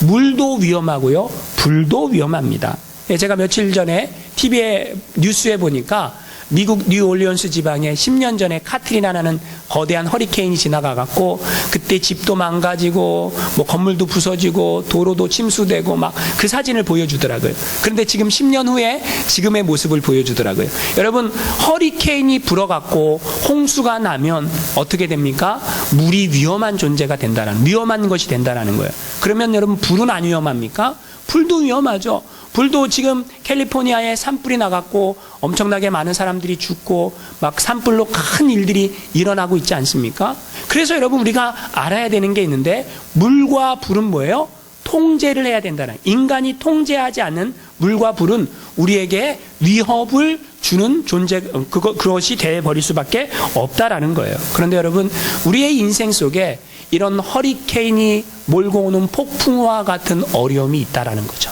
물도 위험하고요, 불도 위험합니다. 제가 며칠 전에 TV에 뉴스에 보니까 미국 뉴올리언스 지방에 10년 전에 카트리나라는 거대한 허리케인이 지나가갖고 그때 집도 망가지고 뭐 건물도 부서지고 도로도 침수되고 막 그 사진을 보여주더라고요. 그런데 지금 10년 후에 지금의 모습을 보여주더라고요. 여러분, 허리케인이 불어갖고 홍수가 나면 어떻게 됩니까? 물이 위험한 존재가 된다는, 위험한 것이 된다는 거예요. 그러면 여러분, 불은 안 위험합니까? 불도 위험하죠. 불도 지금 캘리포니아에 산불이 나갔고 엄청나게 많은 사람들이 죽고 막 산불로 큰 일들이 일어나고 있지 않습니까? 그래서 여러분, 우리가 알아야 되는 게 있는데, 물과 불은 뭐예요? 통제를 해야 된다는, 인간이 통제하지 않는 물과 불은 우리에게 위협을 주는 존재, 그것이 되어버릴 수밖에 없다라는 거예요. 그런데 여러분, 우리의 인생 속에 이런 허리케인이 몰고 오는 폭풍우와 같은 어려움이 있다라는 거죠.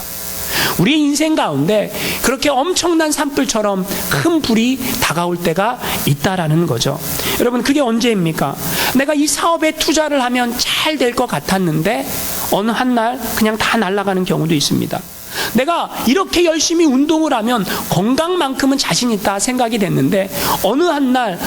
우리 인생 가운데 그렇게 엄청난 산불처럼 큰 불이 다가올 때가 있다라는 거죠. 여러분, 그게 언제입니까? 내가 이 사업에 투자를 하면 잘 될 것 같았는데 어느 한날 그냥 다 날아가는 경우도 있습니다. 내가 이렇게 열심히 운동을 하면 건강만큼은 자신 있다 생각이 됐는데 어느 한날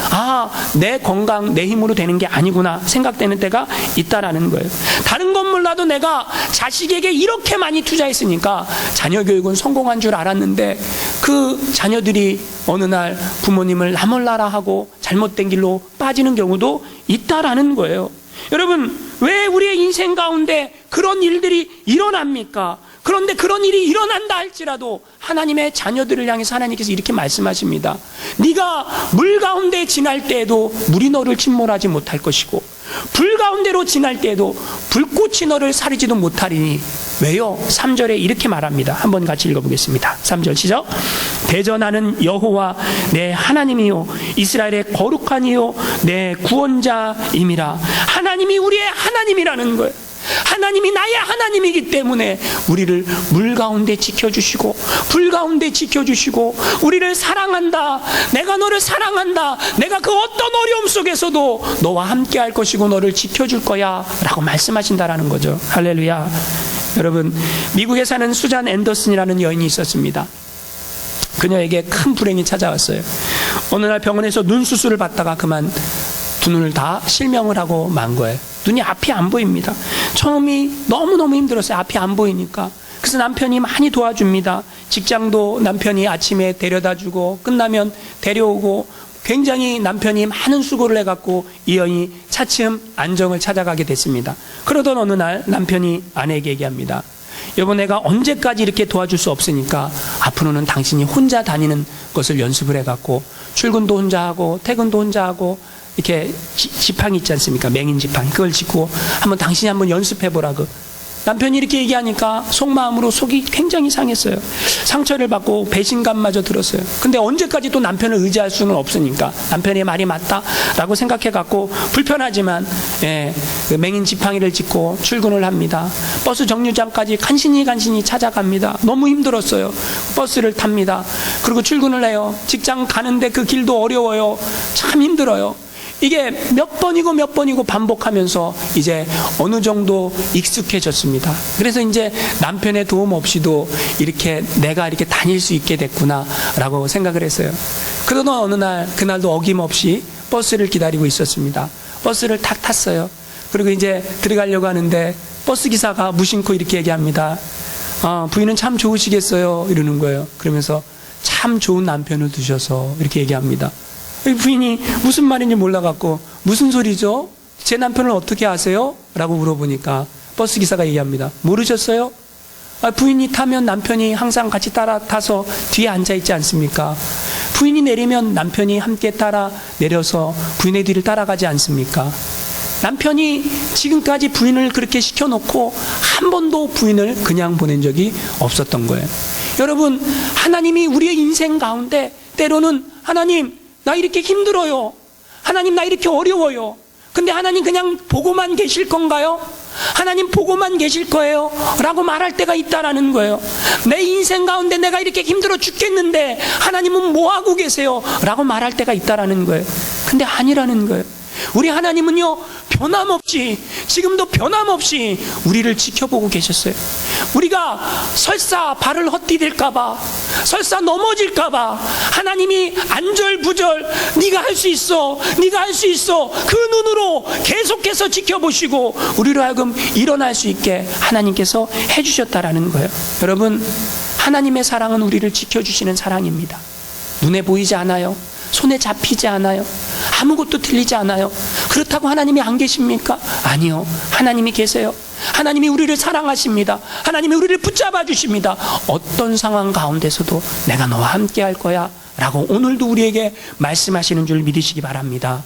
내 건강 내 힘으로 되는 게 아니구나 생각되는 때가 있다라는 거예요. 다른 건 몰라도 내가 자식에게 이렇게 많이 투자했으니까 자녀 교육은 성공한 줄 알았는데 그 자녀들이 어느 날 부모님을 나몰라라 하고 잘못된 길로 빠지는 경우도 있다라는 거예요. 여러분, 왜 우리의 인생 가운데 그런 일들이 일어납니까? 그런데 그런 일이 일어난다 할지라도 하나님의 자녀들을 향해서 하나님께서 이렇게 말씀하십니다. 네가 물 가운데 지날 때에도 물이 너를 침몰하지 못할 것이고 불 가운데로 지날 때에도 불꽃이 너를 사르지도 못하리니. 왜요? 3절에 이렇게 말합니다. 한번 같이 읽어보겠습니다. 3절 시작. 대전하는 여호와 내 하나님이요 이스라엘의 거룩한 이요 내 구원자임이라. 하나님이 우리의 하나님이라는 거예요. 하나님이 나의 하나님이기 때문에 우리를 물 가운데 지켜주시고 불 가운데 지켜주시고 우리를 사랑한다. 내가 너를 사랑한다. 내가 그 어떤 어려움 속에서도 너와 함께 할 것이고 너를 지켜줄 거야 라고 말씀하신다라는 거죠. 할렐루야. 여러분, 미국에 사는 수잔 앤더슨이라는 여인이 있었습니다. 그녀에게 큰 불행이 찾아왔어요. 어느 날 병원에서 눈 수술을 받다가 그만 두 눈을 다 실명을 하고 만 거예요. 눈이 앞이 안 보입니다. 처음이 너무너무 힘들었어요. 앞이 안 보이니까. 그래서 남편이 많이 도와줍니다. 직장도 남편이 아침에 데려다주고 끝나면 데려오고, 굉장히 남편이 많은 수고를 해갖고 이 여인이 차츰 안정을 찾아가게 됐습니다. 그러던 어느 날 남편이 아내에게 얘기합니다. 여보, 내가 언제까지 이렇게 도와줄 수 없으니까 앞으로는 당신이 혼자 다니는 것을 연습을 해갖고 출근도 혼자 하고 퇴근도 혼자 하고, 이렇게 지팡이 있지 않습니까? 맹인 지팡이, 그걸 짚고 한번 당신이 한번 연습해보라고. 남편이 이렇게 얘기하니까 속마음으로 속이 굉장히 상했어요. 상처를 받고 배신감마저 들었어요. 근데 언제까지 또 남편을 의지할 수는 없으니까 남편의 말이 맞다라고 생각해갖고 불편하지만 그 맹인 지팡이를 짚고 출근을 합니다. 버스 정류장까지 간신히 찾아갑니다. 너무 힘들었어요. 버스를 탑니다. 그리고 출근을 해요. 직장 가는데 그 길도 어려워요. 참 힘들어요. 이게 몇 번이고 반복하면서 이제 어느 정도 익숙해졌습니다. 그래서 이제 남편의 도움 없이도 이렇게 내가 이렇게 다닐 수 있게 됐구나라고 생각을 했어요. 그러던 어느 날, 그날도 어김없이 버스를 기다리고 있었습니다. 버스를 탁 탔어요. 그리고 이제 들어가려고 하는데 버스 기사가 무심코 이렇게 얘기합니다. 부인은 참 좋으시겠어요, 이러는 거예요. 그러면서 참 좋은 남편을 두셔서 이렇게 얘기합니다. 부인이 무슨 말인지 몰라갖고 무슨 소리죠? 제 남편을 어떻게 아세요? 라고 물어보니까 버스 기사가 얘기합니다. 모르셨어요? 부인이 타면 남편이 항상 같이 따라 타서 뒤에 앉아있지 않습니까? 부인이 내리면 남편이 함께 따라 내려서 부인의 뒤를 따라가지 않습니까? 남편이 지금까지 부인을 그렇게 시켜놓고 한 번도 부인을 그냥 보낸 적이 없었던 거예요. 여러분, 하나님이 우리의 인생 가운데 때로는 하나님, 나 이렇게 힘들어요. 하나님, 나 이렇게 어려워요. 근데 하나님 그냥 보고만 계실 건가요? 하나님 보고만 계실 거예요? 라고 말할 때가 있다라는 거예요. 내 인생 가운데 내가 이렇게 힘들어 죽겠는데 하나님은 뭐하고 계세요? 라고 말할 때가 있다라는 거예요. 근데 아니라는 거예요. 우리 하나님은요, 변함없이, 지금도 변함없이 우리를 지켜보고 계셨어요. 우리가 설사 발을 헛디딜까봐, 설사 넘어질까봐 하나님이 안절부절 네가 할 수 있어, 네가 할 수 있어, 그 눈으로 계속해서 지켜보시고 우리로 하여금 일어날 수 있게 하나님께서 해주셨다라는 거예요. 여러분, 하나님의 사랑은 우리를 지켜주시는 사랑입니다. 눈에 보이지 않아요. 손에 잡히지 않아요. 아무것도 들리지 않아요. 그렇다고 하나님이 안 계십니까? 아니요. 하나님이 계세요. 하나님이 우리를 사랑하십니다. 하나님이 우리를 붙잡아 주십니다. 어떤 상황 가운데서도 내가 너와 함께 할 거야 라고 오늘도 우리에게 말씀하시는 줄 믿으시기 바랍니다.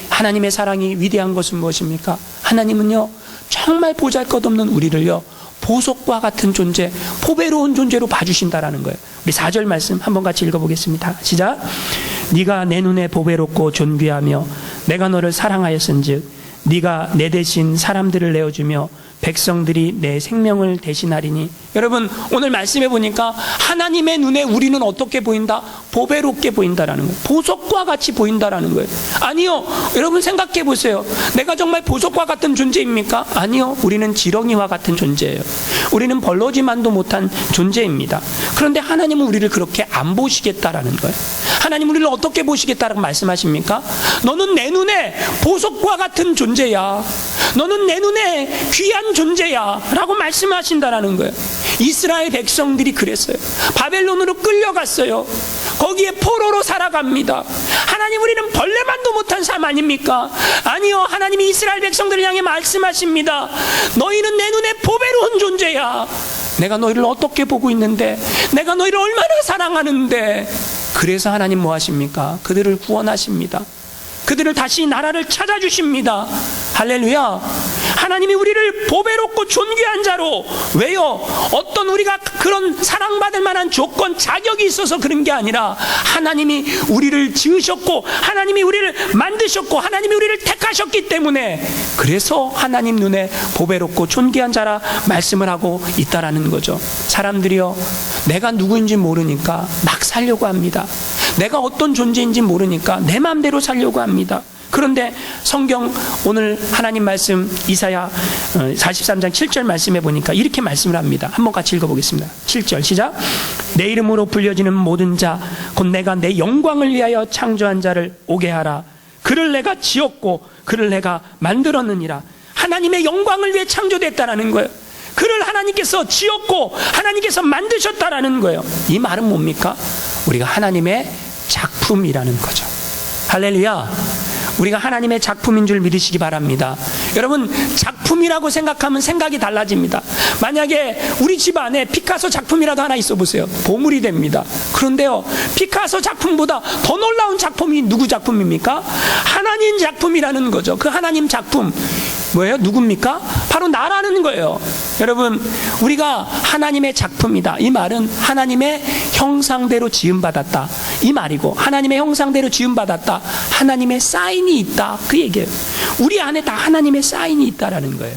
하나님의 사랑이 위대한 것은 무엇입니까? 하나님은요, 정말 보잘것없는 우리를요, 보석과 같은 존재, 보배로운 존재로 봐주신다라는 거예요. 우리 4절 말씀 한번 같이 읽어보겠습니다. 시작. 네가 내 눈에 보배롭고 존귀하며 내가 너를 사랑하였은즉 네가 내 대신 사람들을 내어주며 백성들이 내 생명을 대신하리니. 여러분, 오늘 말씀해 보니까 하나님의 눈에 우리는 어떻게 보인다? 보배롭게 보인다라는 거예요. 보석과 같이 보인다라는 거예요. 아니요. 여러분 생각해 보세요. 내가 정말 보석과 같은 존재입니까? 아니요. 우리는 지렁이와 같은 존재예요. 우리는 벌러지만도 못한 존재입니다. 그런데 하나님은 우리를 그렇게 안 보시겠다라는 거예요. 하나님 우리를 어떻게 보시겠다라고 말씀하십니까? 너는 내 눈에 보석과 같은 존재야. 너는 내 눈에 귀한 존재야 라고 말씀하신다라는 거예요. 이스라엘 백성들이 그랬어요. 바벨론으로 끌려갔어요. 거기에 포로로 살아갑니다. 하나님, 우리는 벌레만도 못한 삶 아닙니까? 아니요. 하나님이 이스라엘 백성들을 향해 말씀하십니다. 너희는 내 눈에 보배로운 존재야. 내가 너희를 어떻게 보고 있는데, 내가 너희를 얼마나 사랑하는데. 그래서 하나님 뭐 하십니까? 그들을 구원하십니다. 그들을 다시 나라를 찾아주십니다. 할렐루야. 하나님이 우리를 보배롭고 존귀한 자로, 왜요? 어떤 우리가 그런 사랑받을 만한 조건, 자격이 있어서 그런 게 아니라 하나님이 우리를 지으셨고 하나님이 우리를 만드셨고 하나님이 우리를 택하셨기 때문에, 그래서 하나님 눈에 보배롭고 존귀한 자라 말씀을 하고 있다라는 거죠. 사람들이요, 내가 누구인지 모르니까 막 살려고 합니다. 내가 어떤 존재인지 모르니까 내 마음대로 살려고 합니다. 그런데 성경 오늘 하나님 말씀 이사야 43장 7절 말씀에 보니까 이렇게 말씀을 합니다. 한번 같이 읽어보겠습니다. 7절 시작. 내 이름으로 불려지는 모든 자 곧 내가 내 영광을 위하여 창조한 자를 오게 하라. 그를 내가 지었고 그를 내가 만들었느니라. 하나님의 영광을 위해 창조됐다라는 거예요. 그를 하나님께서 지었고 하나님께서 만드셨다라는 거예요. 이 말은 뭡니까? 우리가 하나님의 작품이라는 거죠. 할렐루야. 우리가 하나님의 작품인 줄 믿으시기 바랍니다. 여러분, 작품이라고 생각하면 생각이 달라집니다. 만약에 우리 집 안에 피카소 작품이라도 하나 있어 보세요. 보물이 됩니다. 그런데요, 피카소 작품보다 더 놀라운 작품이 누구 작품입니까? 하나님 작품이라는 거죠. 그 하나님 작품 뭐예요? 누굽니까? 바로 나라는 거예요. 여러분, 우리가 하나님의 작품이다. 이 말은 하나님의 형상대로 지음받았다. 이 말이고, 하나님의 형상대로 지음받았다. 하나님의 사인이 있다. 그 얘기예요. 우리 안에 다 하나님의 사인이 있다라는 거예요.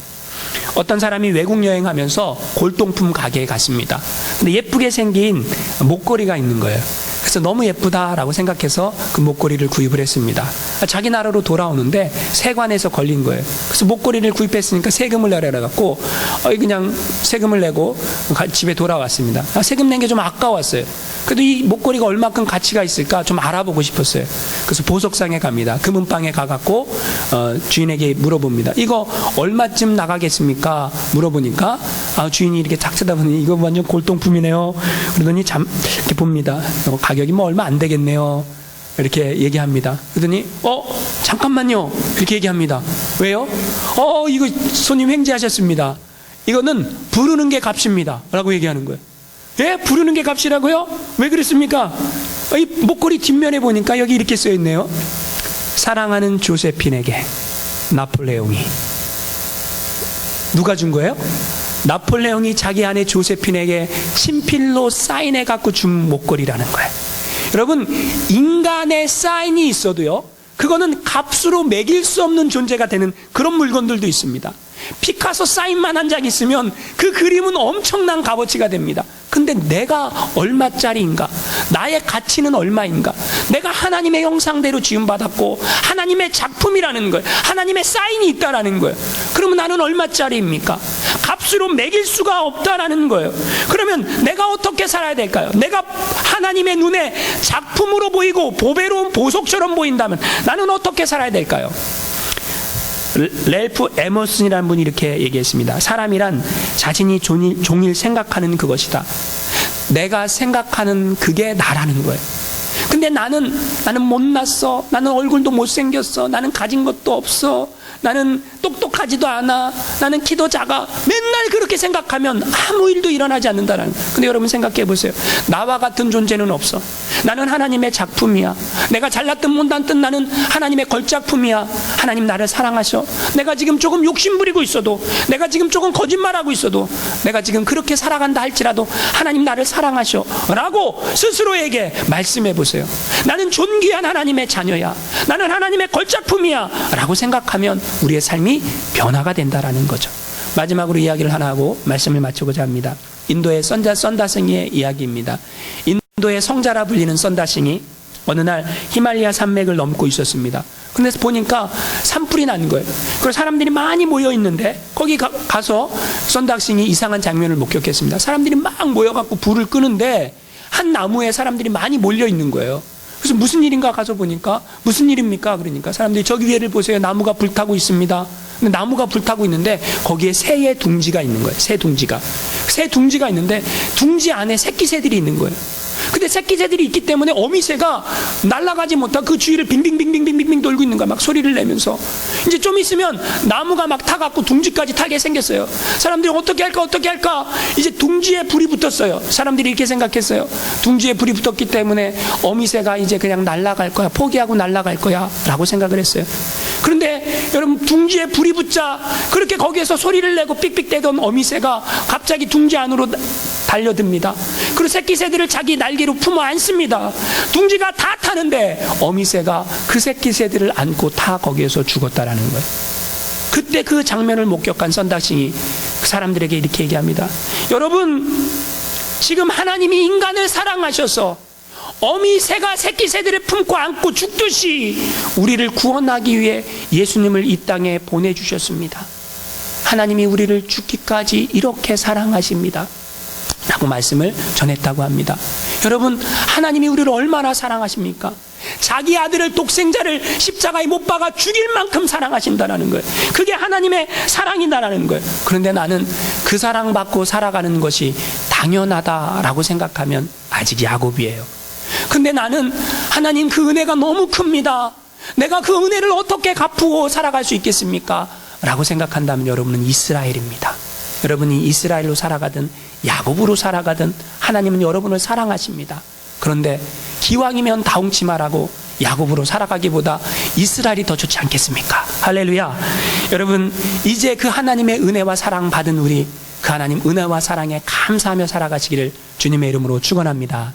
어떤 사람이 외국 여행하면서 골동품 가게에 갔습니다. 근데 예쁘게 생긴 목걸이가 있는 거예요. 그래서 너무 예쁘다라고 생각해서 그 목걸이를 구입을 했습니다. 자기 나라로 돌아오는데 세관에서 걸린 거예요. 그래서 목걸이를 구입했으니까 세금을 내라 갖고 그냥 세금을 내고 집에 돌아왔습니다. 세금 낸 게 좀 아까웠어요. 그래도 이 목걸이가 얼마큼 가치가 있을까 좀 알아보고 싶었어요. 그래서 보석상에 갑니다. 금은방에 가갖고 주인에게 물어봅니다. 이거 얼마쯤 나가겠습니까? 물어보니까 주인이 이렇게 탁 쳐다보니 이거 완전 골동품이네요. 그러더니 이렇게 봅니다. 가격이 뭐 얼마 안 되겠네요. 이렇게 얘기합니다. 그러더니 잠깐만요. 이렇게 얘기합니다. 왜요? 이거 손님 횡재하셨습니다. 이거는 부르는 게 값입니다. 라고 얘기하는 거예요. 예? 부르는 게 값이라고요? 왜 그랬습니까? 이 목걸이 뒷면에 보니까 여기 이렇게 써 있네요. 사랑하는 조세핀에게 나폴레옹이. 누가 준 거예요? 나폴레옹이 자기 아내 조세핀에게 친필로 사인해 갖고 준 목걸이라는 거예요. 여러분, 인간의 사인이 있어도요, 그거는 값으로 매길 수 없는 존재가 되는 그런 물건들도 있습니다. 피카소 사인만 한 장 있으면 그 그림은 엄청난 값어치가 됩니다. 근데 내가 얼마짜리인가? 나의 가치는 얼마인가? 내가 하나님의 형상대로 지음받았고 하나님의 작품이라는 거예요. 하나님의 사인이 있다라는 거예요. 그러면 나는 얼마짜리입니까? 값으로 매길 수가 없다라는 거예요. 그러면 내가 어떻게 살아야 될까요? 내가 하나님의 눈에 작품으로 보이고 보배로운 보석처럼 보인다면 나는 어떻게 살아야 될까요? 랠프 에머슨이라는 분이 이렇게 얘기했습니다. 사람이란 자신이 종일 생각하는 그것이다. 내가 생각하는 그게 나라는 거예요. 근데 나는 못났어. 나는 얼굴도 못생겼어. 나는 가진 것도 없어. 나는 똑똑하지도 않아. 나는 키도 작아. 맨날 그렇게 생각하면 아무 일도 일어나지 않는다라는 거예요. 근데 여러분 생각해 보세요. 나와 같은 존재는 없어. 나는 하나님의 작품이야. 내가 잘났든 못났든 나는 하나님의 걸작품이야. 하나님 나를 사랑하셔. 내가 지금 조금 욕심부리고 있어도, 내가 지금 조금 거짓말하고 있어도, 내가 지금 그렇게 살아간다 할지라도 하나님 나를 사랑하셔 라고 스스로에게 말씀해 보세요. 나는 존귀한 하나님의 자녀야. 나는 하나님의 걸작품이야 라고 생각하면 우리의 삶이 변화가 된다라는 거죠. 마지막으로 이야기를 하나 하고 말씀을 마치고자 합니다. 인도의 썬다싱의 이야기입니다. 인도의 성자라 불리는 썬다싱이 어느 날 히말라야 산맥을 넘고 있었습니다. 근데 보니까 산불이 난 거예요. 그래서 사람들이 많이 모여 있는데 거기 가서 썬다싱이 이상한 장면을 목격했습니다. 사람들이 막 모여갖고 불을 끄는데 한 나무에 사람들이 많이 몰려 있는 거예요. 그래서 무슨 일인가 가서 보니까 무슨 일입니까? 그러니까 사람들이 저기 위에를 보세요. 나무가 불타고 있습니다. 근데 나무가 불타고 있는데 거기에 새의 둥지가 있는 거예요. 새 둥지가 있는데 둥지 안에 새끼새들이 있는 거예요. 근데 새끼새들이 있기 때문에 어미새가 날아가지 못하고 그 주위를 빙빙빙빙빙빙 돌고 있는 거야. 막 소리를 내면서. 이제 좀 있으면 나무가 막 타갖고 둥지까지 타게 생겼어요. 사람들이 어떻게 할까? 이제 둥지에 불이 붙었어요. 사람들이 이렇게 생각했어요. 둥지에 불이 붙었기 때문에 어미새가 이제 그냥 날아갈 거야. 포기하고 날아갈 거야 라고 생각을 했어요. 그런데 여러분, 둥지에 불이 붙자 그렇게 거기에서 소리를 내고 삑삑대던 어미새가 갑자기 둥지 안으로 달려듭니다. 그리고 새끼새들을 자기 날개로 품어 안습니다. 둥지가 다 타는데 어미새가 그 새끼새들을 안고 다 거기에서 죽었다라는 거예요. 그때 그 장면을 목격한 썬다싱이 그 사람들에게 이렇게 얘기합니다. 여러분, 지금 하나님이 인간을 사랑하셔서 어미 새가 새끼 새들을 품고 안고 죽듯이 우리를 구원하기 위해 예수님을 이 땅에 보내주셨습니다. 하나님이 우리를 죽기까지 이렇게 사랑하십니다 라고 말씀을 전했다고 합니다. 여러분, 하나님이 우리를 얼마나 사랑하십니까? 자기 아들을, 독생자를 십자가에 못 박아 죽일 만큼 사랑하신다는 거예요. 그게 하나님의 사랑이다라는 거예요. 그런데 나는 그 사랑받고 살아가는 것이 당연하다라고 생각하면 아직 야곱이에요. 근데 나는 하나님 그 은혜가 너무 큽니다, 내가 그 은혜를 어떻게 갚고 살아갈 수 있겠습니까? 라고 생각한다면 여러분은 이스라엘입니다. 여러분이 이스라엘로 살아가든 야곱으로 살아가든 하나님은 여러분을 사랑하십니다. 그런데 기왕이면 다홍치마라고 야곱으로 살아가기보다 이스라엘이 더 좋지 않겠습니까? 할렐루야. 여러분, 이제 그 하나님의 은혜와 사랑 받은 우리, 그 하나님 은혜와 사랑에 감사하며 살아가시기를 주님의 이름으로 축원합니다.